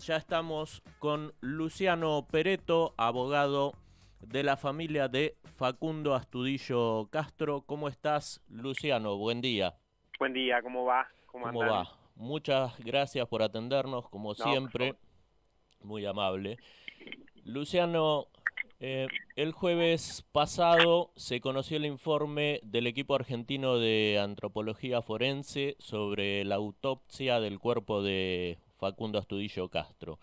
ya estamos con Luciano Peretto, abogado de la familia de Facundo Astudillo Castro. ¿Cómo estás, Luciano? Buen día. Buen día, ¿cómo va? ¿Cómo ¿Cómo andan? va? Muchas gracias por atendernos, como No, por siempre, favor. muy amable. Luciano, el jueves pasado se conoció el informe del equipo argentino de antropología forense sobre la autopsia del cuerpo de Facundo Astudillo Castro.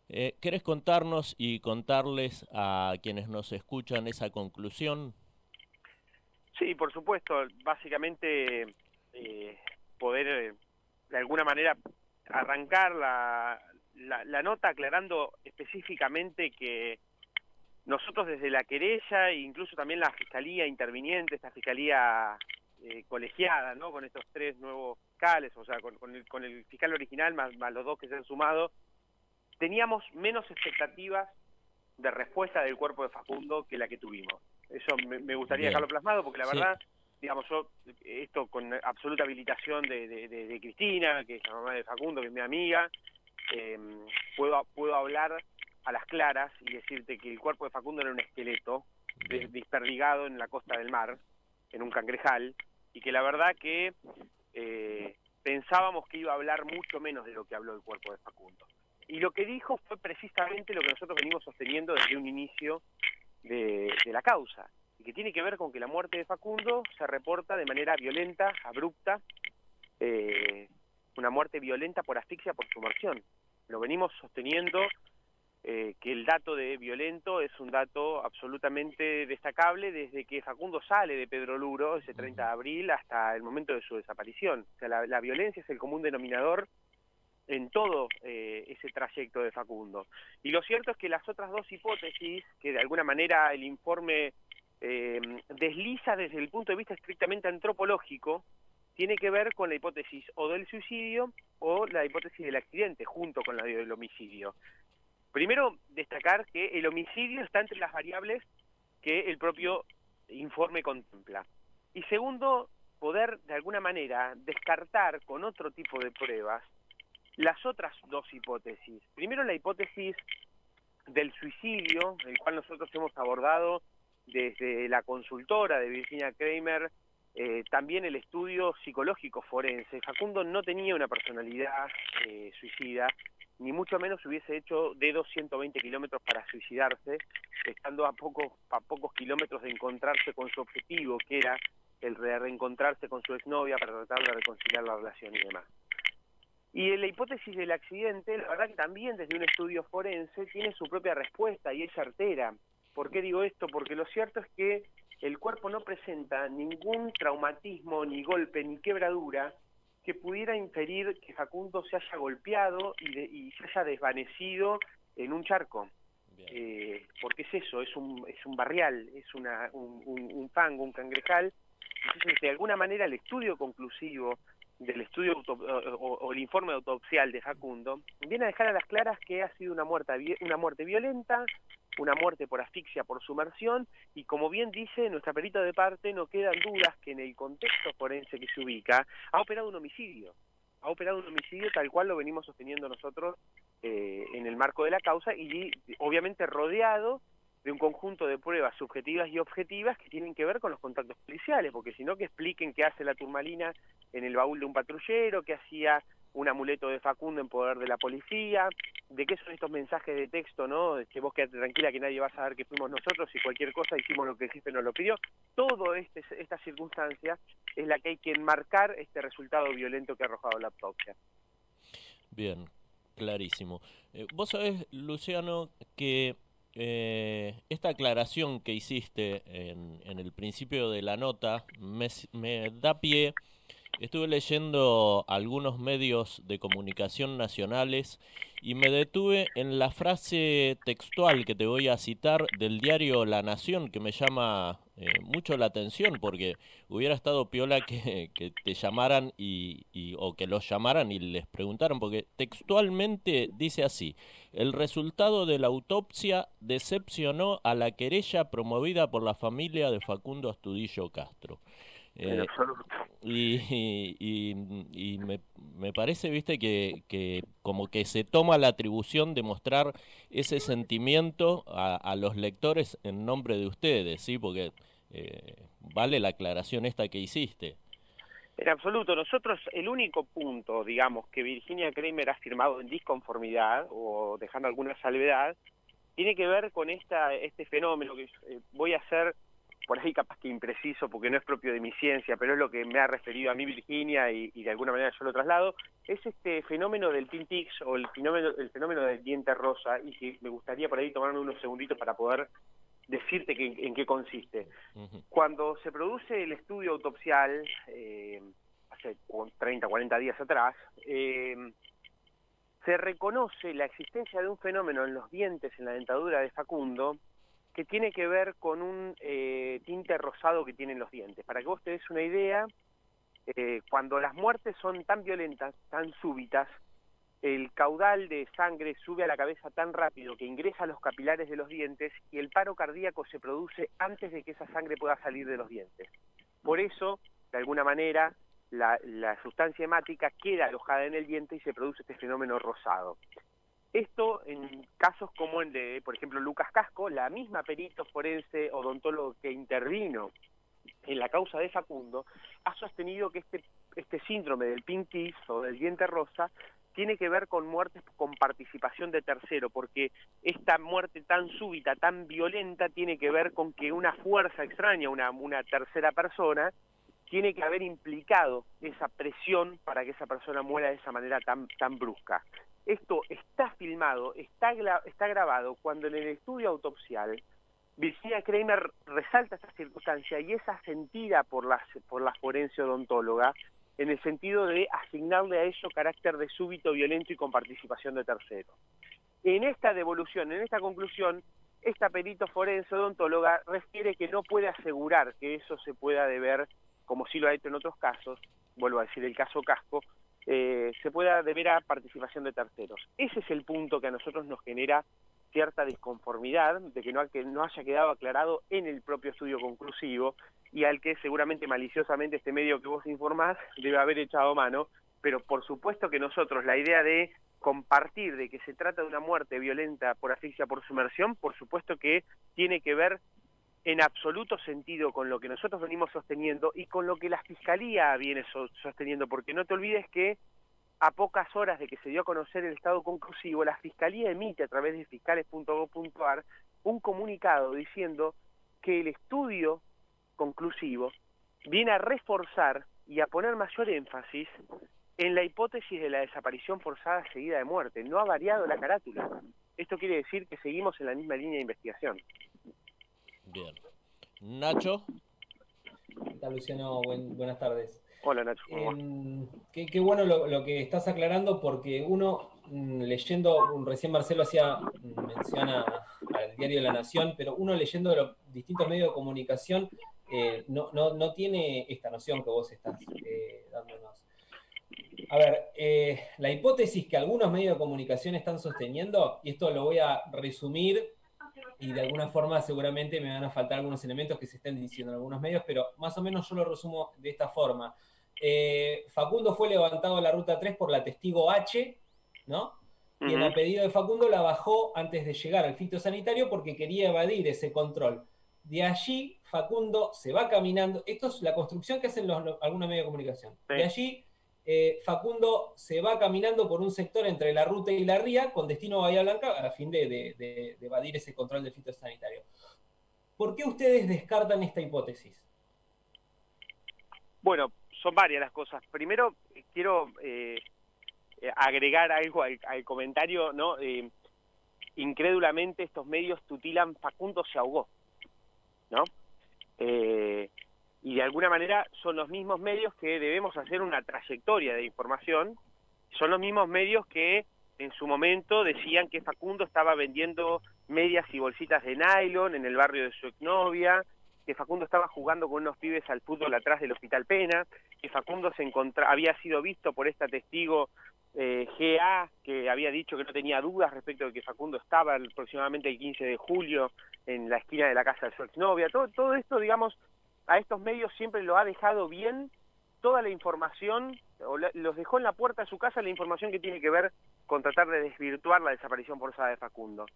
¿Querés contarnos y contarles a quienes nos escuchan esa conclusión? Sí, por supuesto. Básicamente, poder de alguna manera arrancar la nota aclarando específicamente que nosotros desde la querella e incluso también la fiscalía interviniente, esta fiscalía colegiada, ¿no? Con estos tres nuevos fiscales, o sea, con el fiscal original más los dos que se han sumado, teníamos menos expectativas de respuesta del cuerpo de Facundo que la que tuvimos. Eso me gustaría Bien. dejarlo plasmado porque la Sí, verdad, digamos, yo, esto con absoluta habilitación de Cristina, que es la mamá de Facundo, que es mi amiga, eh, puedo hablar a las claras y decirte que el cuerpo de Facundo era un esqueleto bien. desperdigado en la costa del mar, en un cangrejal, y que la verdad que pensábamos que iba a hablar mucho menos de lo que habló el cuerpo de Facundo. Y lo que dijo fue precisamente lo que nosotros venimos sosteniendo desde un inicio de la causa, y que tiene que ver con que la muerte de Facundo se reporta de manera violenta, abrupta, una muerte violenta por asfixia, por sumersión. Lo venimos sosteniendo, que el dato de violento es un dato absolutamente destacable desde que Facundo sale de Pedro Luro ese 30 de abril hasta el momento de su desaparición. O sea, la violencia es el común denominador en todo ese trayecto de Facundo. Y lo cierto es que las otras dos hipótesis, que de alguna manera el informe desliza desde el punto de vista estrictamente antropológico, tiene que ver con la hipótesis o del suicidio o la hipótesis del accidente, junto con la del homicidio. Primero, destacar que el homicidio está entre las variables que el propio informe contempla. Y segundo, poder de alguna manera descartar con otro tipo de pruebas las otras dos hipótesis. Primero, la hipótesis del suicidio, el cual nosotros hemos abordado desde la consultora de Virginia Kramer, también el estudio psicológico forense. Facundo no tenía una personalidad suicida, ni mucho menos hubiese hecho dedos 120 kilómetros para suicidarse, estando a pocos kilómetros de encontrarse con su objetivo, que era el de reencontrarse con su exnovia para tratar de reconciliar la relación y demás. Y en la hipótesis del accidente, la verdad que también desde un estudio forense tiene su propia respuesta y es certera. ¿Por qué digo esto? Porque lo cierto es que el cuerpo no presenta ningún traumatismo, ni golpe, ni quebradura que pudiera inferir que Facundo se haya golpeado y se haya desvanecido en un charco. Porque es eso, es un barrial, es un fango, un cangrejal. Entonces, de alguna manera, el estudio conclusivo del estudio o el informe autopsial de Facundo viene a dejar a las claras que ha sido una muerte violenta, una muerte por asfixia, por sumersión, y como bien dice nuestra perita de parte, no quedan dudas que en el contexto forense que se ubica, ha operado un homicidio tal cual lo venimos sosteniendo nosotros en el marco de la causa, y obviamente rodeado de un conjunto de pruebas subjetivas y objetivas que tienen que ver con los contactos policiales, porque si no, que expliquen qué hace la turmalina en el baúl de un patrullero, qué hacía un amuleto de Facundo en poder de la policía, de qué son estos mensajes de texto, ¿no? Que vos quedate tranquila que nadie va a saber que fuimos nosotros y cualquier cosa hicimos lo que el jefe nos lo pidió. Todo esta circunstancia es la que hay que enmarcar este resultado violento que ha arrojado la autopsia. Bien, clarísimo. Vos sabés, Luciano, que esta aclaración que hiciste en el principio de la nota me da pie. Estuve leyendo algunos medios de comunicación nacionales y me detuve en la frase textual que te voy a citar del diario La Nación, que me llama mucho la atención porque hubiera estado piola que te llamaran o que los llamaran y les preguntaran, porque textualmente dice así: el resultado de la autopsia decepcionó a la querella promovida por la familia de Facundo Astudillo Castro. En absoluto. Y me parece, viste, que como que se toma la atribución de mostrar ese sentimiento a los lectores en nombre de ustedes, ¿sí? Porque vale la aclaración esta que hiciste. En absoluto, nosotros el único punto, digamos, que Virginia Kramer ha firmado en disconformidad o dejando alguna salvedad, tiene que ver con este fenómeno que voy a hacer por ahí capaz que impreciso porque no es propio de mi ciencia, pero es lo que me ha referido a mí Virginia y de alguna manera yo lo traslado, es este fenómeno del pin tics o el fenómeno del diente rosa, y que me gustaría por ahí tomarme unos segunditos para poder decirte en qué consiste. Cuando se produce el estudio autopsial, hace 30, 40 días atrás, se reconoce la existencia de un fenómeno en los dientes, en la dentadura de Facundo, que tiene que ver con un tinte rosado que tienen los dientes. Para que vos te des una idea, cuando las muertes son tan violentas, tan súbitas, el caudal de sangre sube a la cabeza tan rápido que ingresa a los capilares de los dientes y el paro cardíaco se produce antes de que esa sangre pueda salir de los dientes. Por eso, de alguna manera, la sustancia hemática queda alojada en el diente y se produce este fenómeno rosado. Esto en casos como el de, por ejemplo, Lucas Casco, la misma perito forense odontólogo que intervino en la causa de Facundo, ha sostenido que este síndrome del pink teeth o del diente rosa tiene que ver con muertes con participación de tercero, porque esta muerte tan súbita, tan violenta, tiene que ver con que una fuerza extraña, una tercera persona, tiene que haber implicado esa presión para que esa persona muera de esa manera tan brusca. Esto está filmado, está grabado cuando en el estudio autopsial Virginia Kramer resalta esta circunstancia y es asentida por la forense odontóloga en el sentido de asignarle a eso carácter de súbito, violento y con participación de tercero. En esta devolución, en esta conclusión, esta perito forense odontóloga refiere que no puede asegurar que eso se pueda deber, como sí lo ha hecho en otros casos, vuelvo a decir el caso Casco, se pueda deber a participación de terceros. Ese es el punto que a nosotros nos genera cierta disconformidad de que no haya quedado aclarado en el propio estudio conclusivo y al que seguramente maliciosamente este medio que vos informás debe haber echado mano, pero por supuesto que nosotros la idea de compartir de que se trata de una muerte violenta por asfixia por sumersión, por supuesto que tiene que ver en absoluto sentido con lo que nosotros venimos sosteniendo y con lo que la Fiscalía viene sosteniendo, porque no te olvides que a pocas horas de que se dio a conocer el estado conclusivo, la Fiscalía emite a través de fiscales.gov.ar un comunicado diciendo que el estudio conclusivo viene a reforzar y a poner mayor énfasis en la hipótesis de la desaparición forzada seguida de muerte. No ha variado la carátula. Esto quiere decir que seguimos en la misma línea de investigación. Bien. Nacho. ¿Qué tal, Luciano? Buenas tardes. Hola, Nacho. ¿Cómo va? Qué bueno lo que estás aclarando, porque uno, leyendo, recién Marcelo hacía mención al diario La Nación, pero uno leyendo de los distintos medios de comunicación no tiene esta noción que vos estás dándonos. A ver, la hipótesis que algunos medios de comunicación están sosteniendo, y esto lo voy a resumir, y de alguna forma seguramente me van a faltar algunos elementos que se estén diciendo en algunos medios, pero más o menos yo lo resumo de esta forma. Facundo fue levantado a la ruta 3 por la testigo H, ¿no? Y a pedido de Facundo la bajó antes de llegar al fitosanitario porque quería evadir ese control. De allí Facundo se va caminando, esto es la construcción que hacen algunos medios de comunicación. Sí. De allí Facundo se va caminando por un sector entre la ruta y la ría con destino a Bahía Blanca a fin de evadir ese control del fitosanitario. ¿Por qué ustedes descartan esta hipótesis? Bueno, son varias las cosas. Primero, quiero agregar algo al comentario, ¿no? Incrédulamente estos medios tutilan Facundo se ahogó, ¿no? Y de alguna manera son los mismos medios que debemos hacer una trayectoria de información, son los mismos medios que en su momento decían que Facundo estaba vendiendo medias y bolsitas de nylon en el barrio de su exnovia, que Facundo estaba jugando con unos pibes al fútbol atrás del Hospital Pena, que Facundo había sido visto por esta testigo GA, que había dicho que no tenía dudas respecto de que Facundo estaba aproximadamente el 15 de julio en la esquina de la casa de su exnovia. Todo esto, digamos, a estos medios siempre lo ha dejado bien toda la información, los dejó en la puerta de su casa la información que tiene que ver con tratar de desvirtuar la desaparición forzada de Facundo.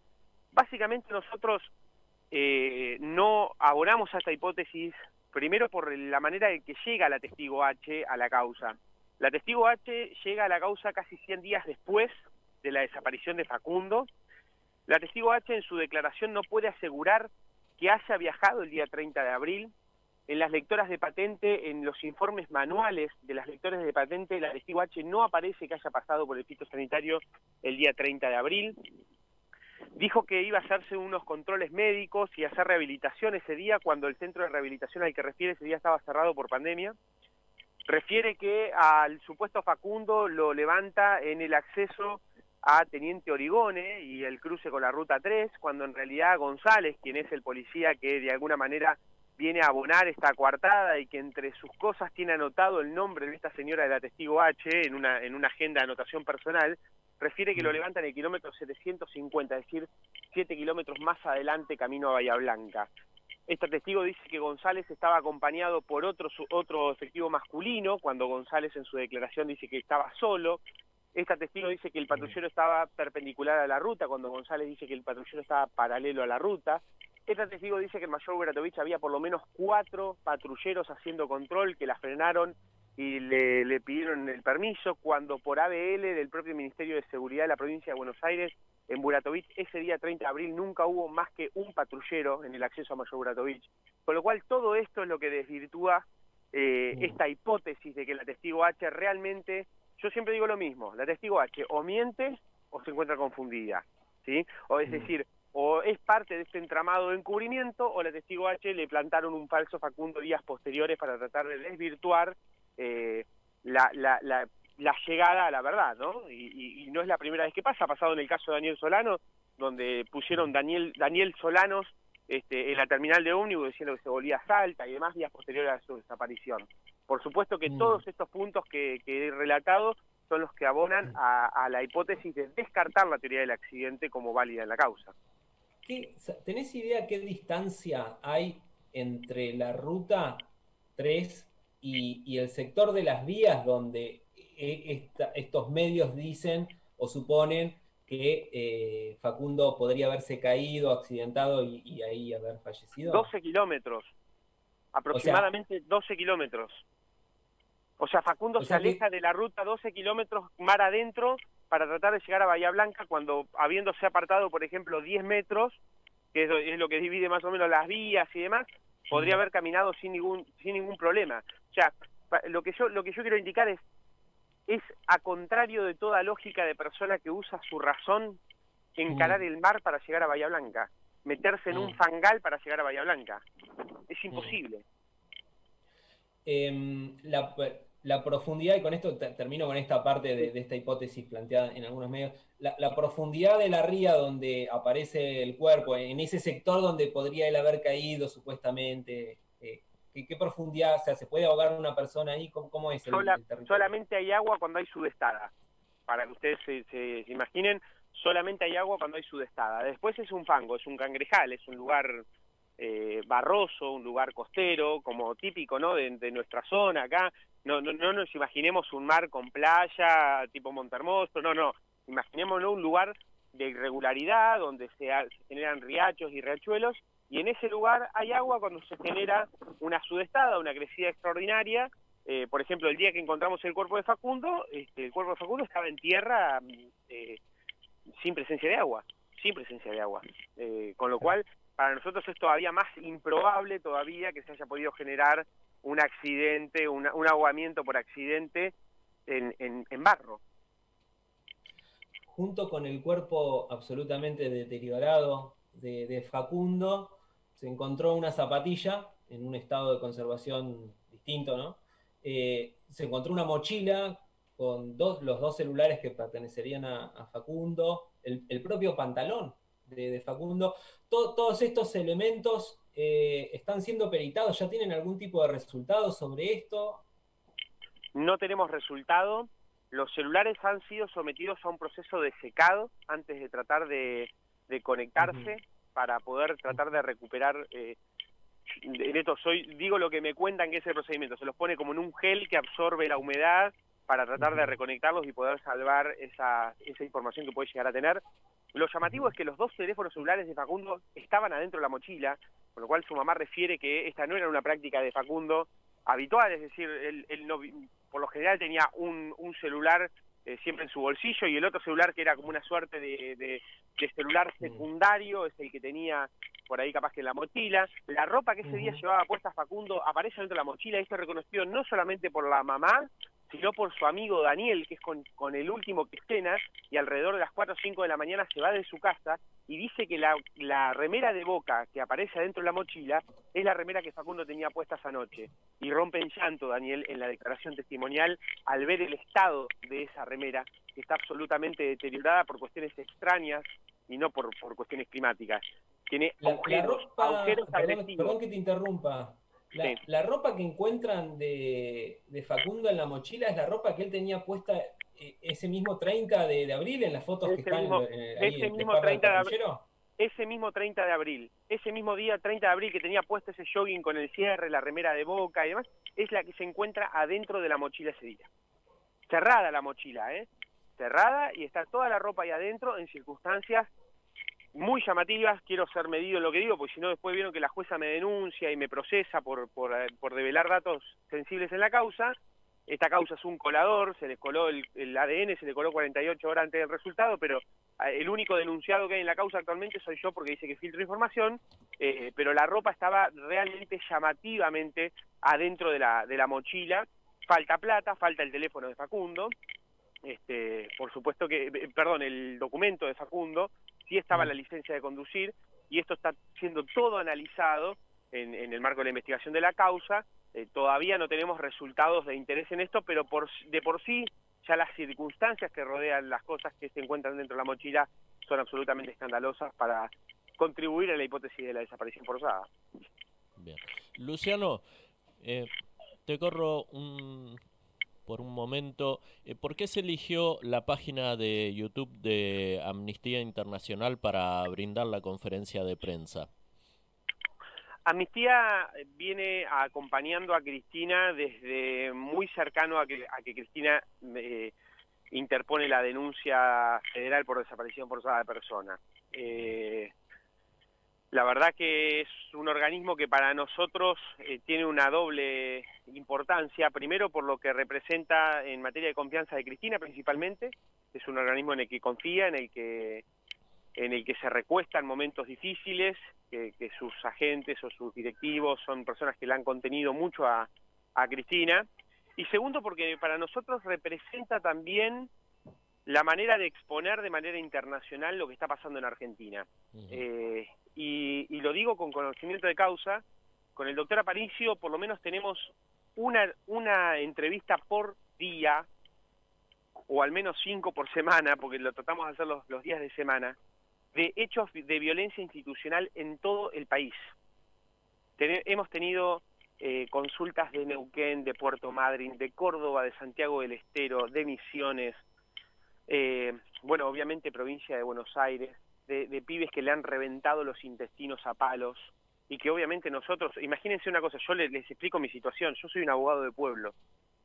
Básicamente nosotros no abonamos a esta hipótesis, primero por la manera en que llega la testigo H a la causa. La testigo H llega a la causa casi 100 días después de la desaparición de Facundo. La testigo H en su declaración no puede asegurar que haya viajado el día 30 de abril. En las lectoras de patente, en los informes manuales de las lectoras de patente, la testigo H no aparece que haya pasado por el fitosanitario el día 30 de abril. Dijo que iba a hacerse unos controles médicos y hacer rehabilitación ese día, cuando el centro de rehabilitación al que refiere ese día estaba cerrado por pandemia. Refiere que al supuesto Facundo lo levanta en el acceso a Teniente Origone y el cruce con la Ruta 3, cuando en realidad González, quien es el policía que de alguna manera viene a abonar esta coartada y que entre sus cosas tiene anotado el nombre de esta señora de la testigo H en una agenda de anotación personal, refiere que lo levantan en el kilómetro 750, es decir, 7 kilómetros más adelante camino a Bahía Blanca. Esta testigo dice que González estaba acompañado por otro efectivo masculino, cuando González en su declaración dice que estaba solo. Esta testigo dice que el patrullero estaba perpendicular a la ruta, cuando González dice que el patrullero estaba paralelo a la ruta. Esta testigo dice que el mayor Buratovich había por lo menos 4 patrulleros haciendo control, que la frenaron y le pidieron el permiso, cuando por ABL del propio Ministerio de Seguridad de la provincia de Buenos Aires, en Buratovich, ese día 30 de abril nunca hubo más que un patrullero en el acceso a Mayor Buratovich. Con lo cual todo esto es lo que desvirtúa esta hipótesis de que la testigo H realmente, yo siempre digo lo mismo, la testigo H o miente o se encuentra confundida, ¿sí? O es decir, o es parte de este entramado de encubrimiento, o la testigo H le plantaron un falso Facundo días posteriores para tratar de desvirtuar la llegada a la verdad, ¿no? Y no es la primera vez que pasa, ha pasado en el caso de Daniel Solano, donde pusieron Daniel Solanos en la terminal de ómnibus diciendo que se volvía a Salta y demás días posteriores a su desaparición. Por supuesto que todos estos puntos que he relatado son los que abonan a la hipótesis de descartar la teoría del accidente como válida en la causa. ¿Tenés idea qué distancia hay entre la ruta 3 y el sector de las vías donde estos medios dicen o suponen que Facundo podría haberse caído, accidentado y ahí haber fallecido? 12 kilómetros, aproximadamente 12 kilómetros. O sea, Facundo se aleja de la ruta 12 kilómetros mar adentro para tratar de llegar a Bahía Blanca, cuando habiéndose apartado, por ejemplo, 10 metros, que es lo que divide más o menos las vías y demás, podría haber caminado sin ningún problema. O sea, lo que yo quiero indicar es a contrario de toda lógica de persona que usa su razón, encarar el mar para llegar a Bahía Blanca, meterse en un fangal para llegar a Bahía Blanca. Es imposible. La profundidad, y con esto termino con esta parte de esta hipótesis planteada en algunos medios, la profundidad de la ría donde aparece el cuerpo, en ese sector donde podría él haber caído supuestamente, ¿qué profundidad? O sea, ¿se puede ahogar una persona ahí? ¿Cómo es el territorio? Solamente hay agua cuando hay sudestada. Para que ustedes se imaginen, solamente hay agua cuando hay sudestada. Después es un fango, es un cangrejal, es un lugar barroso, un lugar costero, como típico, ¿no?, de nuestra zona acá. No nos imaginemos un mar con playa tipo Montermoso, no. Imaginémonos un lugar de irregularidad donde se generan riachos y riachuelos, y en ese lugar hay agua cuando se genera una sudestada, una crecida extraordinaria. Por ejemplo, el día que encontramos el cuerpo de Facundo, el cuerpo de Facundo estaba en tierra sin presencia de agua, con lo cual para nosotros es todavía más improbable todavía que se haya podido generar un accidente, un ahogamiento por accidente en barro. Junto con el cuerpo absolutamente deteriorado de Facundo, se encontró una zapatilla en un estado de conservación distinto, ¿no? Se encontró una mochila con los 2 celulares que pertenecerían a Facundo, el propio pantalón de Facundo. Todos estos elementos están siendo peritados. ¿Ya tienen algún tipo de resultado sobre esto? No tenemos resultado. Los celulares han sido sometidos a un proceso de secado antes de tratar de conectarse para poder tratar de recuperar. en esto digo lo que me cuentan que es el procedimiento, se los pone como en un gel que absorbe la humedad para tratar de reconectarlos y poder salvar esa información que puede llegar a tener. Lo llamativo es que los dos teléfonos celulares de Facundo estaban adentro de la mochila, con lo cual su mamá refiere que esta no era una práctica de Facundo habitual, es decir, él no, por lo general tenía un celular siempre en su bolsillo y el otro celular que era como una suerte de celular secundario, es el que tenía por ahí capaz que en la mochila. La ropa que ese día llevaba puesta Facundo aparece dentro de la mochila y esto es reconocido no solamente por la mamá, sino por su amigo Daniel, que es con el último que cena, y alrededor de las 4 o 5 de la mañana se va de su casa y dice que la remera de Boca que aparece adentro de la mochila es la remera que Facundo tenía puesta esa noche. Y rompe en llanto Daniel en la declaración testimonial al ver el estado de esa remera, que está absolutamente deteriorada por cuestiones extrañas y no por cuestiones climáticas. Tiene agujeros adhesivos. Perdón que te interrumpa. La ropa que encuentran de Facundo en la mochila es la ropa que él tenía puesta ese mismo 30 de abril en las fotos que están ahí en el patrullero. Ese mismo 30 de abril, ese mismo día 30 de abril que tenía puesto ese jogging con el cierre, la remera de Boca y demás, es la que se encuentra adentro de la mochila ese día. Cerrada la mochila, cerrada, y está toda la ropa ahí adentro en circunstancias muy llamativas. Quiero ser medido en lo que digo, porque si no después vieron que la jueza me denuncia y me procesa por develar datos sensibles en la causa. Esta causa es un colador, se les coló el ADN, se le coló 48 horas antes del resultado, pero el único denunciado que hay en la causa actualmente soy yo porque dice que filtro información, pero la ropa estaba realmente llamativamente adentro de la mochila. Falta plata, falta el teléfono de Facundo, por supuesto que, perdón, el documento de Facundo, sí estaba la licencia de conducir, y esto está siendo todo analizado en el marco de la investigación de la causa. Todavía no tenemos resultados de interés en esto, pero de por sí ya las circunstancias que rodean las cosas que se encuentran dentro de la mochila son absolutamente escandalosas para contribuir a la hipótesis de la desaparición forzada. Bien. Luciano, te corro por un momento. ¿Por qué se eligió la página de YouTube de Amnistía Internacional para brindar la conferencia de prensa? Amnistía viene acompañando a Cristina desde muy cercano a que Cristina interpone la denuncia federal por desaparición forzada de personas. La verdad que es un organismo que para nosotros tiene una doble importancia, primero por lo que representa en materia de confianza de Cristina principalmente. Es un organismo en el que confía, en el que se recuesta en momentos difíciles, que sus agentes o sus directivos son personas que le han contenido mucho a Cristina. Y segundo, porque para nosotros representa también la manera de exponer de manera internacional lo que está pasando en Argentina. Y lo digo con conocimiento de causa. Con el doctor Aparicio por lo menos tenemos una entrevista por día, o al menos 5 por semana, porque lo tratamos de hacer los días de semana, de hechos de violencia institucional en todo el país. Hemos tenido consultas de Neuquén, de Puerto Madryn, de Córdoba, de Santiago del Estero, de Misiones, bueno, obviamente provincia de Buenos Aires, de pibes que le han reventado los intestinos a palos, y que obviamente nosotros, imagínense una cosa, yo les explico mi situación. Yo soy un abogado de pueblo,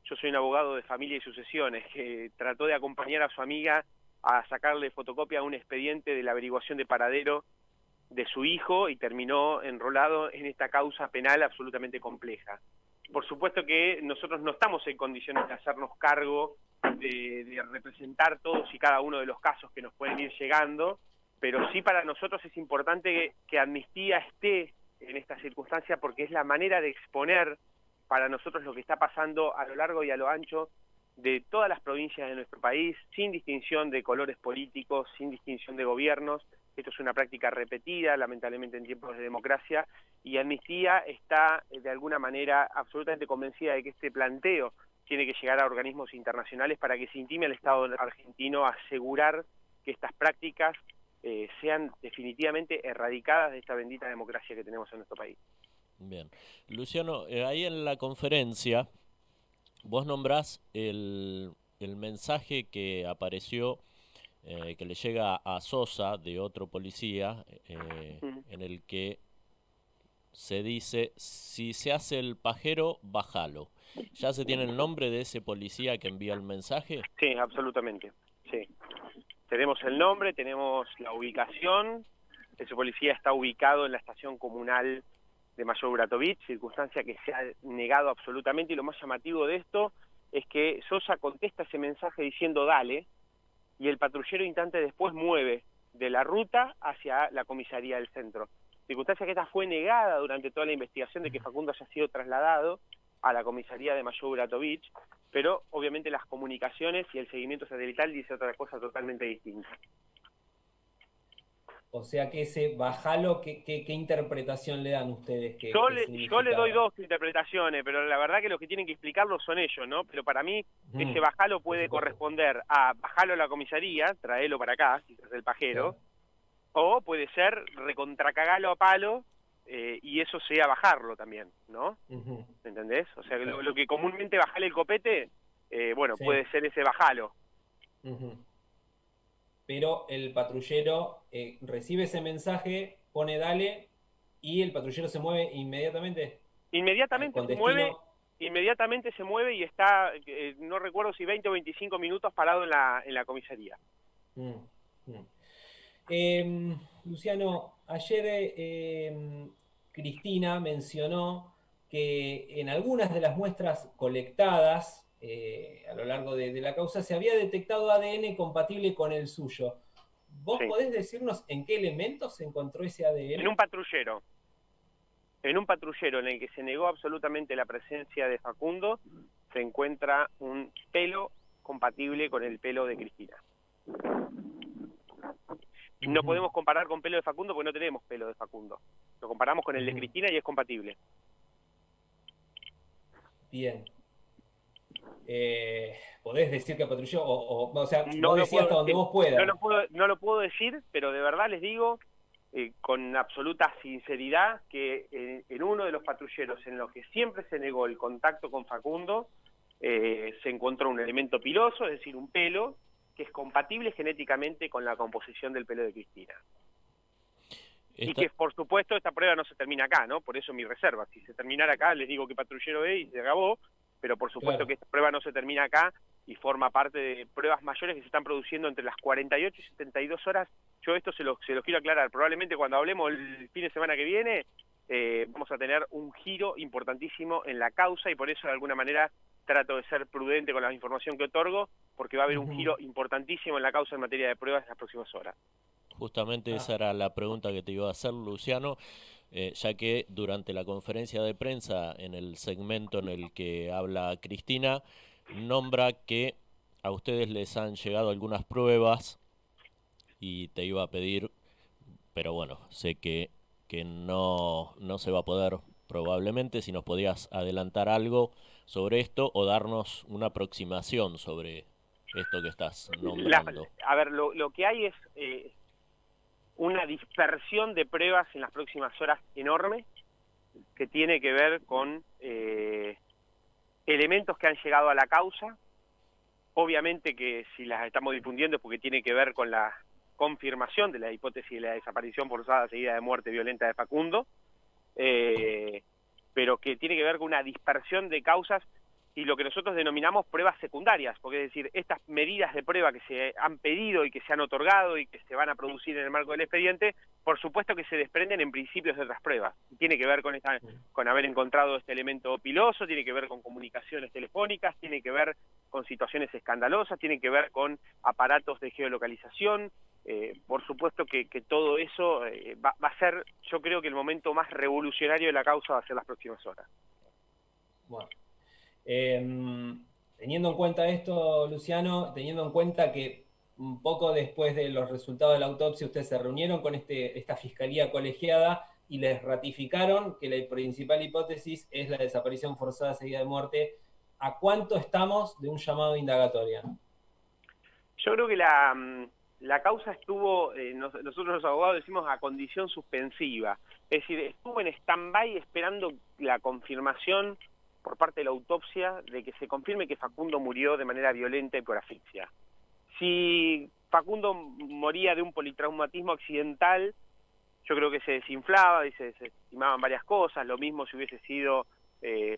yo soy un abogado de familia y sucesiones, que trató de acompañar a su amiga a sacarle fotocopia a un expediente de la averiguación de paradero de su hijo y terminó enrolado en esta causa penal absolutamente compleja. Por supuesto que nosotros no estamos en condiciones de hacernos cargo de representar todos y cada uno de los casos que nos pueden ir llegando, pero sí para nosotros es importante que Amnistía esté en esta circunstancia porque es la manera de exponer para nosotros lo que está pasando a lo largo y a lo ancho de todas las provincias de nuestro país, sin distinción de colores políticos, sin distinción de gobiernos. Esto es una práctica repetida, lamentablemente en tiempos de democracia, y Amnistía está de alguna manera absolutamente convencida de que este planteo tiene que llegar a organismos internacionales para que se intime al Estado argentino a asegurar que estas prácticas sean definitivamente erradicadas de esta bendita democracia que tenemos en nuestro país. Bien. Luciano, ahí en la conferencia vos nombrás el mensaje que apareció, que le llega a Sosa de otro policía, en el que se dice, si se hace el pajero, bájalo. ¿Ya se tiene el nombre de ese policía que envía el mensaje? Sí, absolutamente, sí. Tenemos el nombre, tenemos la ubicación. Ese policía está ubicado en la estación comunal de Mayor Buratovich, circunstancia que se ha negado absolutamente, y lo más llamativo de esto es que Sosa contesta ese mensaje diciendo dale, y el patrullero instante después mueve de la ruta hacia la comisaría del centro. Circunstancia que esta fue negada durante toda la investigación de que Facundo haya sido trasladado a la comisaría de Mayor Buratovich, pero obviamente las comunicaciones y el seguimiento satelital dice otra cosa totalmente distinta. O sea que ese bajalo, ¿qué interpretación le dan ustedes? Yo le doy dos interpretaciones, pero la verdad que los que tienen que explicarlo son ellos, ¿no? Pero para mí ese bajalo puede corresponder a bajalo a la comisaría, traelo para acá, si es el pajero, claro. O puede ser recontracagalo a palo, y eso sea bajarlo también, ¿no? ¿Entendés? O sea, lo que comúnmente bajale el copete, bueno, sí, puede ser ese bajalo. Pero el patrullero recibe ese mensaje, pone dale, y el patrullero se mueve inmediatamente. Inmediatamente se mueve y está, no recuerdo si 20 o 25 minutos parado en la comisaría. Luciano, ayer Cristina mencionó que en algunas de las muestras colectadas a lo largo de la causa se había detectado ADN compatible con el suyo. ¿Vos podés decirnos en qué elementos se encontró ese ADN? En un patrullero. En un patrullero en el que se negó absolutamente la presencia de Facundo, se encuentra un pelo compatible con el pelo de Cristina. No podemos comparar con pelo de Facundo porque no tenemos pelo de Facundo. Lo comparamos con el de Cristina y es compatible. Bien. ¿Podés decir que patrulló? O sea, no vos decís hasta donde vos puedas. No lo puedo decir, pero de verdad les digo con absoluta sinceridad que en uno de los patrulleros en los que siempre se negó el contacto con Facundo, se encontró un elemento piloso, es decir, un pelo, que es compatible genéticamente con la composición del pelo de Cristina. Y que, por supuesto, esta prueba no se termina acá, ¿no? Por eso mi reserva. Si se terminara acá, les digo qué patrullero es y se acabó, pero por supuesto que esta prueba no se termina acá y forma parte de pruebas mayores que se están produciendo entre las 48 y 72 horas. Yo esto se los quiero aclarar. Probablemente cuando hablemos el fin de semana que viene, vamos a tener un giro importantísimo en la causa y por eso de alguna manera trato de ser prudente con la información que otorgo, porque va a haber un giro importantísimo en la causa en materia de pruebas en las próximas horas. Justamente esa era la pregunta que te iba a hacer, Luciano, ya que durante la conferencia de prensa, en el segmento en el que habla Cristina, nombra que a ustedes les han llegado algunas pruebas y te iba a pedir, pero bueno, sé que no se va a poder probablemente, si nos podías adelantar algo sobre esto o darnos una aproximación sobre esto que estás nombrando. A ver, lo que hay es una dispersión de pruebas en las próximas horas enorme, que tiene que ver con elementos que han llegado a la causa. Obviamente que si las estamos difundiendo es porque tiene que ver con la confirmación de la hipótesis de la desaparición forzada seguida de muerte violenta de Facundo, pero que tiene que ver con una dispersión de causas y lo que nosotros denominamos pruebas secundarias, porque es decir, estas medidas de prueba que se han pedido y que se han otorgado y que se van a producir en el marco del expediente, por supuesto que se desprenden en principios de otras pruebas. Tiene que ver con haber encontrado este elemento piloso, tiene que ver con comunicaciones telefónicas, tiene que ver con situaciones escandalosas, tiene que ver con aparatos de geolocalización. Por supuesto que todo eso va a ser, yo creo que el momento más revolucionario de la causa va a ser las próximas horas. Bueno. Teniendo en cuenta esto, Luciano, teniendo en cuenta que un poco después de los resultados de la autopsia ustedes se reunieron con esta fiscalía colegiada y les ratificaron que la principal hipótesis es la desaparición forzada seguida de muerte, ¿a cuánto estamos de un llamado de indagatoria? Yo creo que la causa estuvo, nosotros los abogados decimos a condición suspensiva, es decir, estuvo en stand-by esperando la confirmación por parte de la autopsia de que se confirme que Facundo murió de manera violenta y por asfixia. Si Facundo moría de un politraumatismo accidental, yo creo que se desinflaba y se estimaban varias cosas, lo mismo si hubiese sido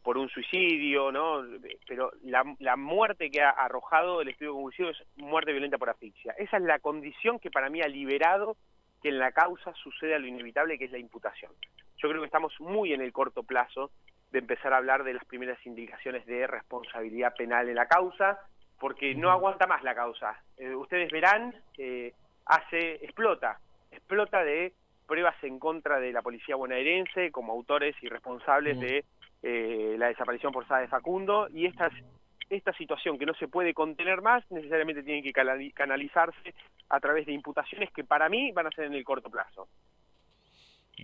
por un suicidio, ¿no? Pero la muerte que ha arrojado el estudio conclusivo es muerte violenta por asfixia. Esa es la condición que para mí ha liberado que en la causa suceda lo inevitable, que es la imputación. Yo creo que estamos muy en el corto plazo de empezar a hablar de las primeras indicaciones de responsabilidad penal en la causa, porque no aguanta más la causa. Ustedes verán, explota de pruebas en contra de la policía bonaerense como autores y responsables de la desaparición forzada de Facundo, y esta situación que no se puede contener más necesariamente tiene que canalizarse a través de imputaciones que para mí van a ser en el corto plazo.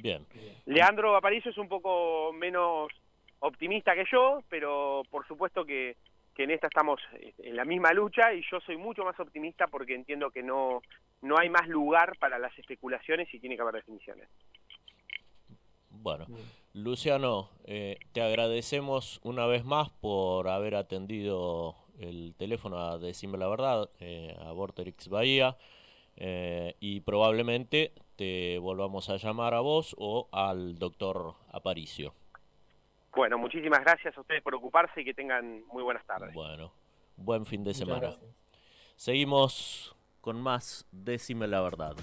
Bien. Leandro Aparicio es un poco menos optimista que yo, pero por supuesto que en esta estamos en la misma lucha, y yo soy mucho más optimista porque entiendo que no hay más lugar para las especulaciones y tiene que haber definiciones. Bueno, Luciano, te agradecemos una vez más por haber atendido el teléfono a Decime la Verdad, a Vorterix Bahía, y probablemente te volvamos a llamar a vos o al doctor Aparicio. Bueno, muchísimas gracias a ustedes por ocuparse y que tengan muy buenas tardes. Bueno, buen fin de Muchas semana. gracias. Seguimos con más Decime la Verdad.